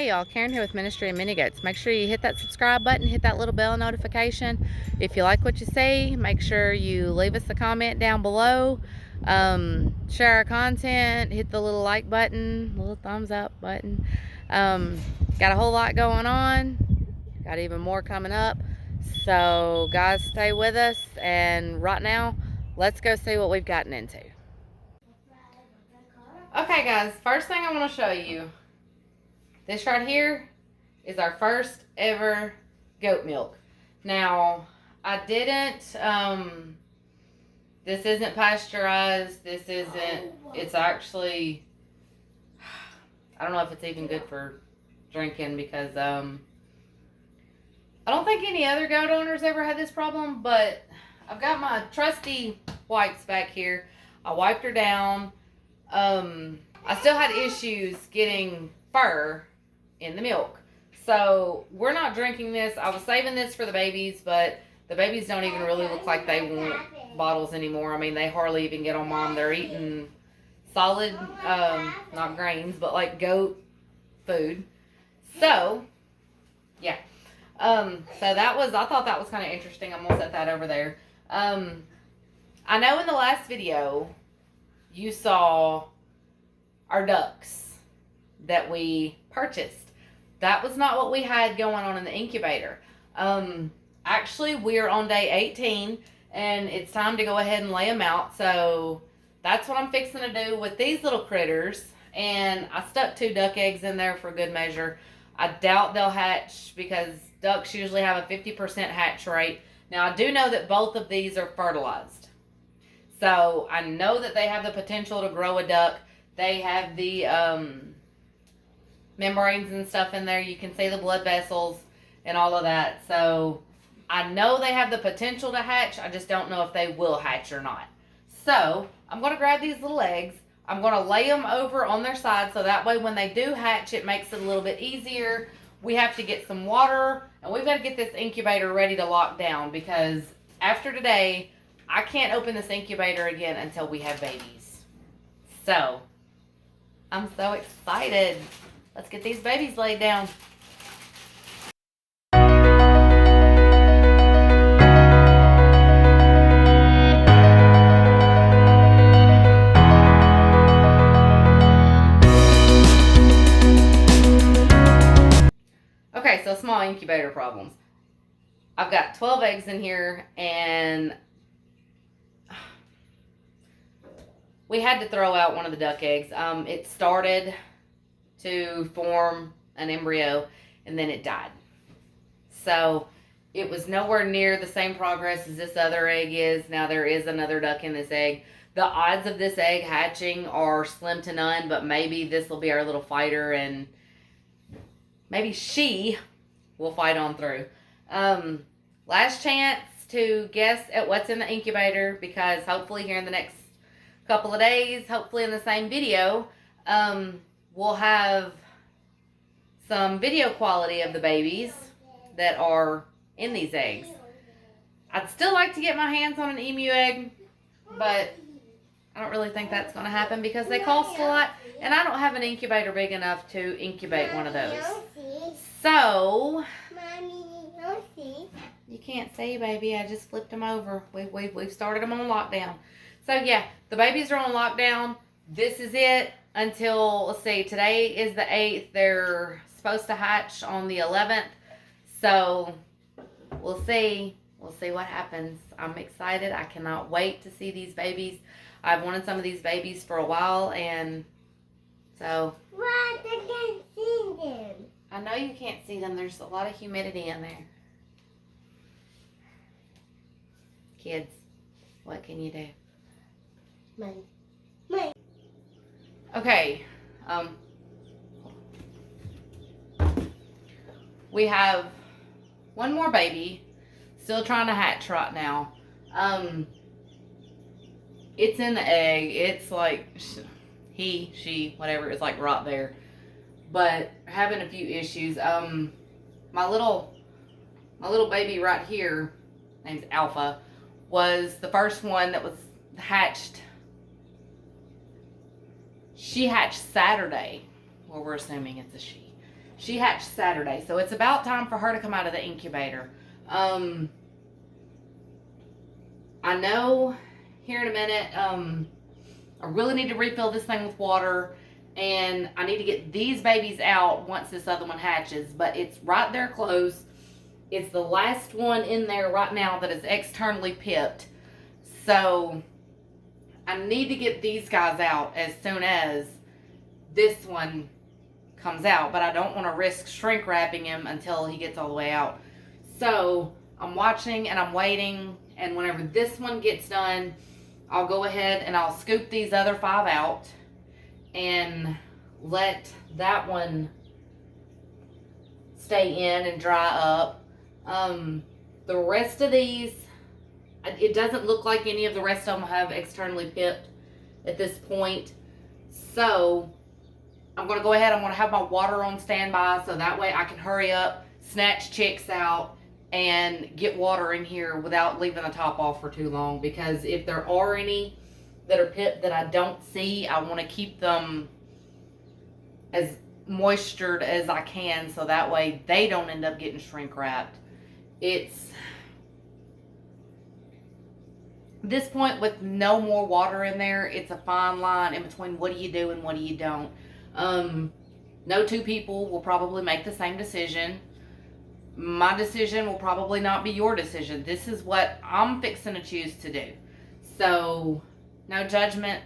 Hey y'all, Karen here with Ministry of Mini Goats. Make sure you hit that subscribe button, hit that little bell notification. If you like what you see, make sure you leave us a comment down below. Share our content, hit the little like button, little thumbs up button. Got a whole lot going on. Got even more coming up. So guys, stay with us, and right now, let's go see what we've gotten into. Okay guys, first thing I want to show you. This right here is our first ever goat milk. Now, I didn't, this isn't pasteurized. This isn't, it's actually, I don't know if it's even good for drinking because, I don't think any other goat owners ever had this problem, but I've got my trusty wipes back here. I wiped her down. I still had issues getting fur in the milk. So we're not drinking this. I was saving this for the babies, but the babies don't even really look like they want bottles anymore. I mean, they hardly even get on mom. They're eating solid, not grains, but like goat food. So, yeah. So that was, I thought that was kind of interesting. I'm going to set that over there. I know in the last video, you saw our ducks that we purchased. That was not what we had going on in the incubator. Actually, we're on day 18, and it's time to go ahead and lay them out. So that's what I'm fixing to do with these little critters. And I stuck 2 duck eggs in there for good measure. I doubt they'll hatch because ducks usually have a 50% hatch rate. Now, I do know that both of these are fertilized. So I know that they have the potential to grow a duck. They have the membranes and stuff in there. You can see the blood vessels and all of that. So I know they have the potential to hatch. I just don't know if they will hatch or not. So I'm going to grab these little eggs. I'm going to lay them over on their side so that way when they do hatch, it makes it a little bit easier. We have to get some water, and we've got to get this incubator ready to lock down because after today, I can't open this incubator again until we have babies. So I'm so excited. Let's get these babies laid down. Okay, so small incubator problems. I've got 12 eggs in here, and we had to throw out one of the duck eggs. It started to form an embryo, and then it died. So it was nowhere near the same progress as this other egg is. Now there is another duck in this egg. The odds of this egg hatching are slim to none, but maybe this will be our little fighter, and maybe she will fight on through. Last chance to guess at what's in the incubator, because hopefully here in the next couple of days, hopefully in the same video, we'll have some video quality of the babies that are in these eggs. I'd still like to get my hands on an emu egg, but I don't really think that's going to happen because they cost a lot, and I don't have an incubator big enough to incubate one of those. So, you can't see, baby. I just flipped them over. We've started them on lockdown. So yeah, the babies are on lockdown. This is it until, let's see, today is the 8th. They're supposed to hatch on the 11th. So we'll see. We'll see what happens. I'm excited. I cannot wait to see these babies. I've wanted some of these babies for a while, and so. What? I can't see them. I know you can't see them. There's a lot of humidity in there. Kids, what can you do? Mine. Okay. We have one more baby still trying to hatch right now. It's in the egg. It's like he, she, whatever, it's like right there. But having a few issues. My little baby right here, name's Alpha, was the first one that was hatched. She hatched Saturday. Well, we're assuming it's a she. She hatched Saturday, so it's about time for her to come out of the incubator. I know here in a minute, I really need to refill this thing with water, and I need to get these babies out once this other one hatches, but it's right there close. It's the last one in there right now that is externally pipped. So I need to get these guys out as soon as this one comes out, but I don't want to risk shrink wrapping him until he gets all the way out. So I'm watching and I'm waiting, and whenever this one gets done, I'll go ahead and I'll scoop these other 5 out and let that one stay in and dry up. The rest of these, it doesn't look like any of the rest of them have externally pipped at this point. So I'm going to go ahead. I'm going to have my water on standby so that way I can hurry up, snatch chicks out, and get water in here without leaving the top off for too long. Because if there are any that are pipped that I don't see, I want to keep them as moistured as I can so that way they don't end up getting shrink wrapped. It's this point with no more water in there, it's a fine line in between what do you do and what do you don't. No two people will probably make the same decision. My decision will probably not be your decision. This is what I'm fixing to choose to do. So no judgment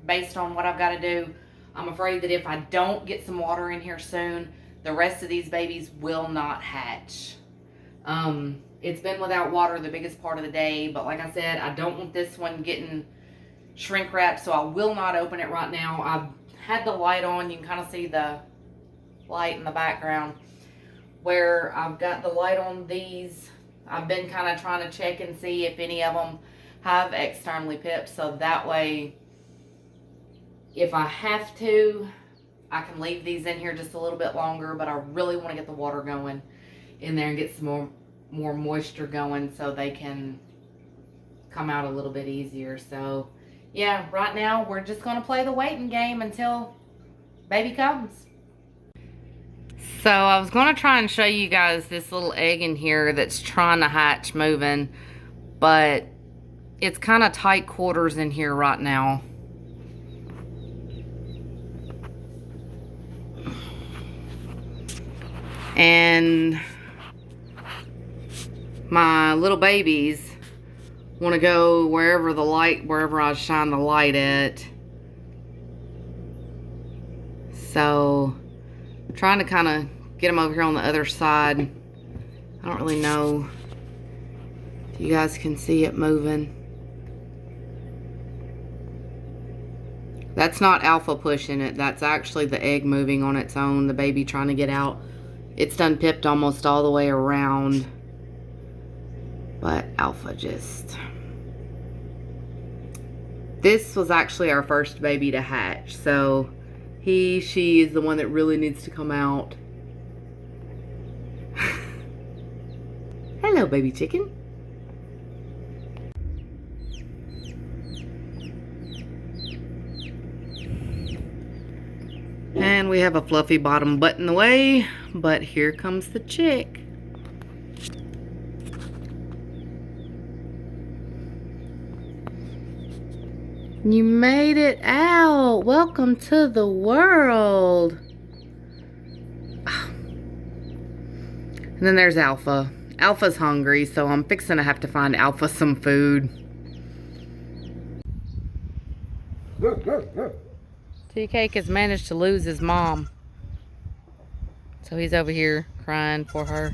based on what I've got to do. I'm afraid that if I don't get some water in here soon, the rest of these babies will not hatch. It's been without water the biggest part of the day, but like I said, I don't want this one getting shrink wrapped, so I will not open it right now. I've had the light on. You can kind of see the light in the background where I've got the light on these. I've been kind of trying to check and see if any of them have externally pipped, so that way if I have to, I can leave these in here just a little bit longer, but I really want to get the water going in there and get some more moisture going so they can come out a little bit easier. So yeah, right now we're just going to play the waiting game until baby comes. So I was going to try and show you guys this little egg in here that's trying to hatch moving, but it's kind of tight quarters in here right now. And my little babies want to go wherever I shine the light at. So I'm trying to kind of get them over here on the other side. I don't really know if you guys can see it moving. That's not alpha pushing it. That's actually the egg moving on its own, the baby trying to get out. It's done pipped almost all the way around. But alpha just... This was actually our first baby to hatch. So she is the one that really needs to come out. Hello, baby chicken. And we have a fluffy bottom butt in the way, but here comes the chick. You made it out. Welcome to the world. And then there's Alpha. Alpha's hungry, so I'm fixing to have to find Alpha some food. Tea Cake has managed to lose his mom. So he's over here crying for her.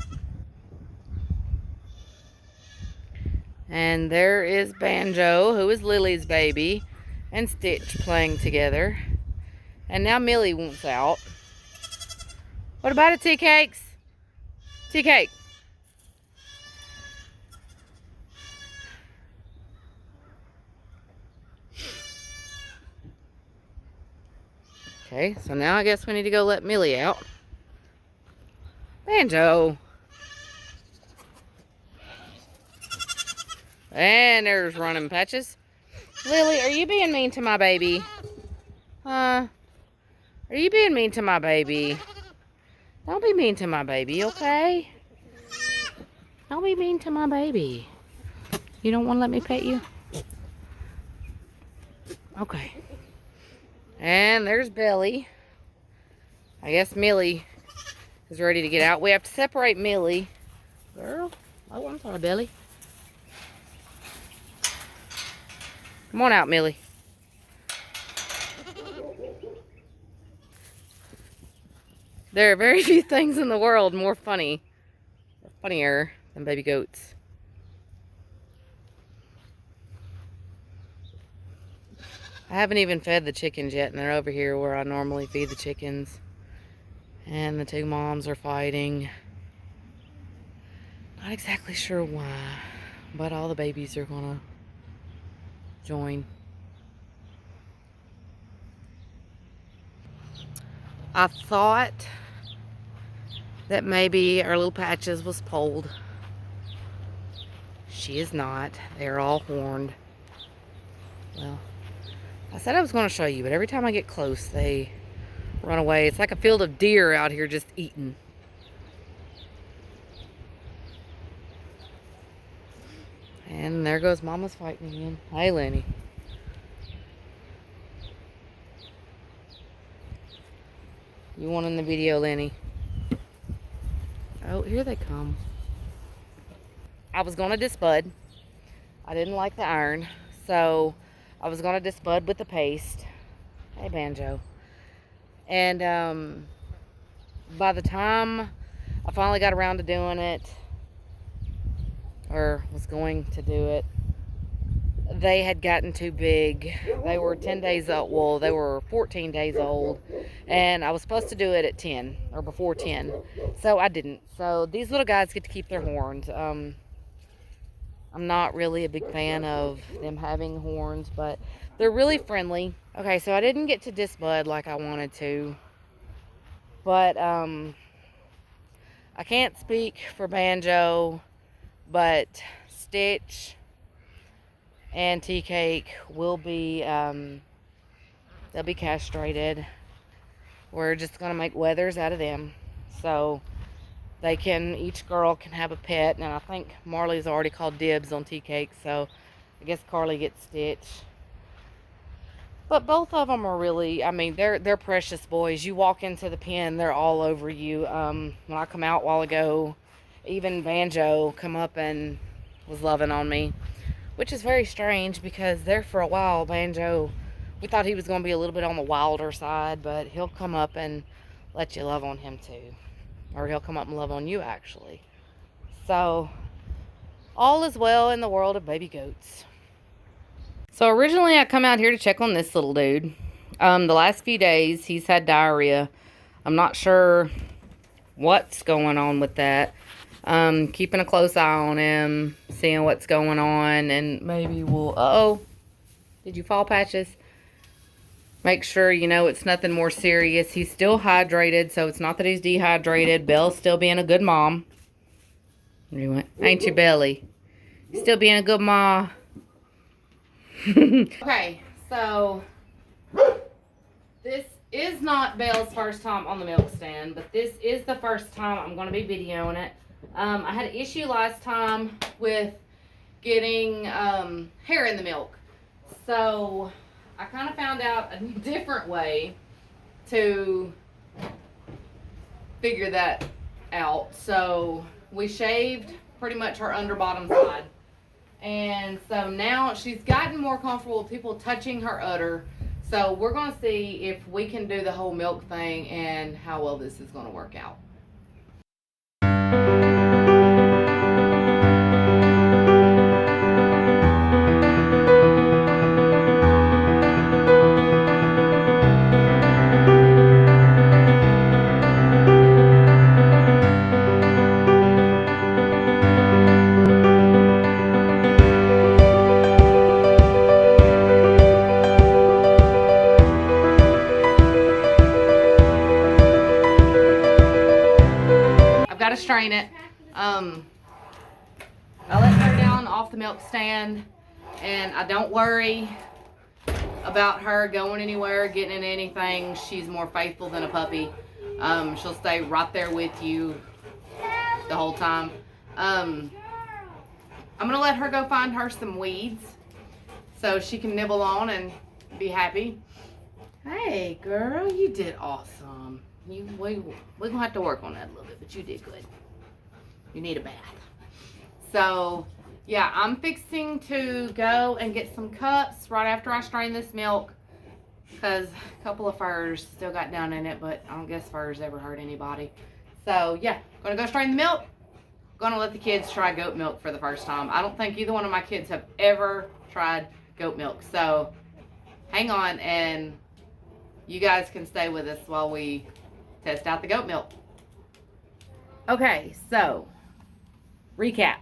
And there is Banjo, who is Lily's baby, and Stitch playing together. And now Millie wants out. What about it, Tea Cakes? Tea Cake. Okay, so now I guess we need to go let Millie out. Banjo. And there's running Patches. Lily, are you being mean to my baby? Are you being mean to my baby? Don't be mean to my baby, okay? Don't be mean to my baby. You don't want to let me pet you? Okay. And there's Belly. I guess Millie is ready to get out. We have to separate Millie. Girl. Oh, I'm sorry, Belly. Come on out, Millie. There are very few things in the world more funnier than baby goats. I haven't even fed the chickens yet, and they're over here where I normally feed the chickens. And the two moms are fighting. Not exactly sure why, but all the babies are gonna join. I thought that maybe our little Patches was polled. She is not. They're all horned. Well, I said I was going to show you, but every time I get close, they run away. It's like a field of deer out here just eating. And there goes Mama's fighting again. Hey, Lenny. You want in the video, Lenny? Oh, here they come. I was going to disbud. I didn't like the iron, so I was going to disbud with the paste. Hey, Banjo. And by the time I finally got around to doing it, or was going to do it, they had gotten too big. They were 10 days old. Well, they were 14 days old, and I was supposed to do it at 10 or before 10, so I didn't. So these little guys get to keep their horns. I'm not really a big fan of them having horns, but they're really friendly. Okay, so I didn't get to disbud like I wanted to, but I can't speak for Banjo, but Stitch and Tea Cake will be, they'll be castrated. We're just going to make wethers out of them. So they can, each girl can have a pet. And I think Marley's already called dibs on Tea Cake. So I guess Carly gets Stitch. But both of them are really, I mean, they're precious boys. You walk into the pen, they're all over you. When I come out a while ago, even Banjo come up and was loving on me. Which is very strange because there for a while, Banjo, we thought he was going to be a little bit on the wilder side, but he'll come up and let you love on him too. Or he'll come up and love on you, actually. So, all is well in the world of baby goats. So, originally I come out here to check on this little dude. The last few days, he's had diarrhea. I'm not sure what's going on with that. Keeping a close eye on him, seeing what's going on, and maybe we'll, uh-oh, did you fall, Patches? Make sure, you know, it's nothing more serious. He's still hydrated, so it's not that he's dehydrated. Belle's still being a good mom. Ain't you, Belly? Still being a good ma. Okay, so this is not Belle's first time on the milk stand, but this is the first time I'm going to be videoing it. I had an issue last time with getting hair in the milk. So I kind of found out a different way to figure that out. So we shaved pretty much her underbottom side. And so now she's gotten more comfortable with people touching her udder. So we're going to see if we can do the whole milk thing and how well this is going to work out. To strain it. I let her down off the milk stand, and I don't worry about her going anywhere, getting in anything. She's more faithful than a puppy. She'll stay right there with you the whole time. I'm going to let her go find her some weeds so she can nibble on and be happy. Hey, girl, you did awesome. We're going to have to work on that a little bit, but you did good. You need a bath. So, yeah, I'm fixing to go and get some cups right after I strain this milk because a couple of furs still got down in it, but I don't guess furs ever hurt anybody. So, yeah, going to go strain the milk. Going to let the kids try goat milk for the first time. I don't think either one of my kids have ever tried goat milk. So, hang on and you guys can stay with us while we test out the goat milk. Okay, so, recap.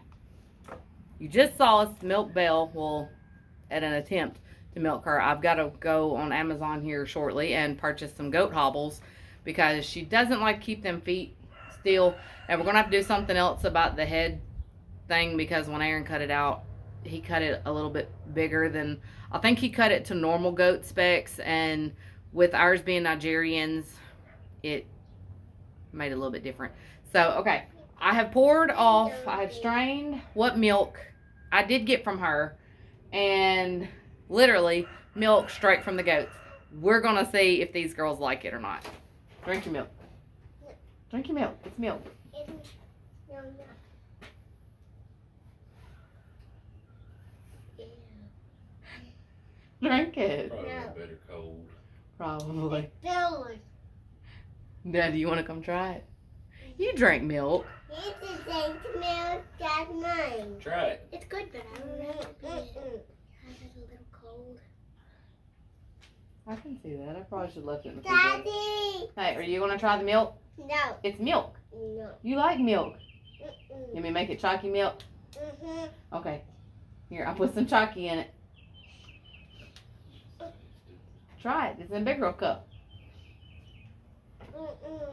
You just saw us milk Belle, well, at an attempt to milk her. I've got to go on Amazon here shortly and purchase some goat hobbles because she doesn't like to keep them feet still. And we're going to have to do something else about the head thing because when Aaron cut it out, he cut it a little bit bigger than, I think he cut it to normal goat specs, and with ours being Nigerians, it made it a little bit different. So, okay, I have poured off, I have strained what milk I did get from her, and literally milk straight from the goats. We're going to see if these girls like it or not. Drink your milk. Drink your milk. It's milk. Drink it. Probably a better cold. Probably. Billy. Daddy, you want to come try it? You drink milk. It's the same milk as mine. Try it. It's good, but I don't know. It has a little cold. I can see that. I probably should have left it in the refrigerator. Daddy! Hey, are you going to try the milk? No. It's milk. No. You like milk. Mm-mm. You want me to make it chalky milk? Mm-hmm. Okay. Here, I'll put some chalky in it. Try it. It's in a big girl cup.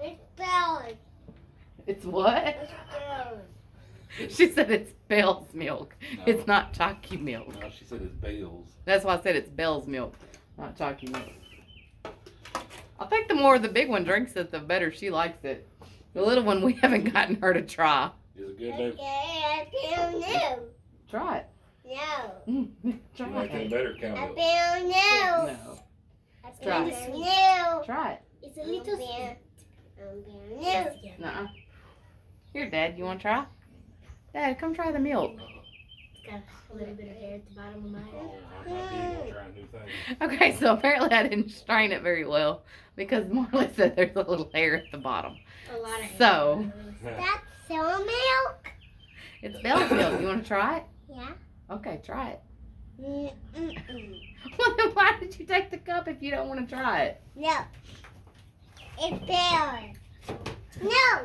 It's Belle's. It's what? It's Belle's. She said it's Belle's milk. No. It's not chalky milk. No, she said it's Bale's. That's why I said it's Belle's milk, not chalky milk. I think the more the big one drinks it, the better she likes it. The little one, we haven't gotten her to try. Is it good, Dave? Okay, I feel new. Try it. No. Try You like it it. better, count I up. feel new. No. I Try feel new. Try it. It's a little sweet. I feel new. Nuh-uh. Here, Dad, you want to try? Dad, come try the milk. It's got a little bit of hair at the bottom of my head. Oh, I might be able to try a new thing. Okay, so apparently I didn't strain it very well because Marley said there's a little hair at the bottom. A lot of hair. So, That's sour milk? it's Belle's milk. You want to try it? Yeah. Okay, try it. Mm-mm. Well, then why did you take the cup if you don't want to try it? No. It's Belle's. No.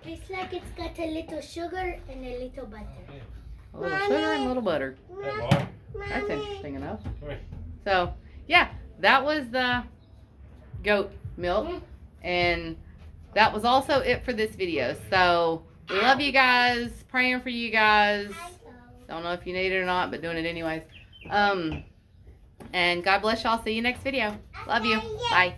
It's like it's got a little sugar and a little butter. A little sugar and a little butter. Hey, boy. That's interesting enough. Come here. So, yeah, that was the goat milk. And that was also it for this video. So, we love you guys. Praying for you guys. Don't know if you need it or not, but doing it anyways. And God bless y'all. See you next video. Love you. Bye.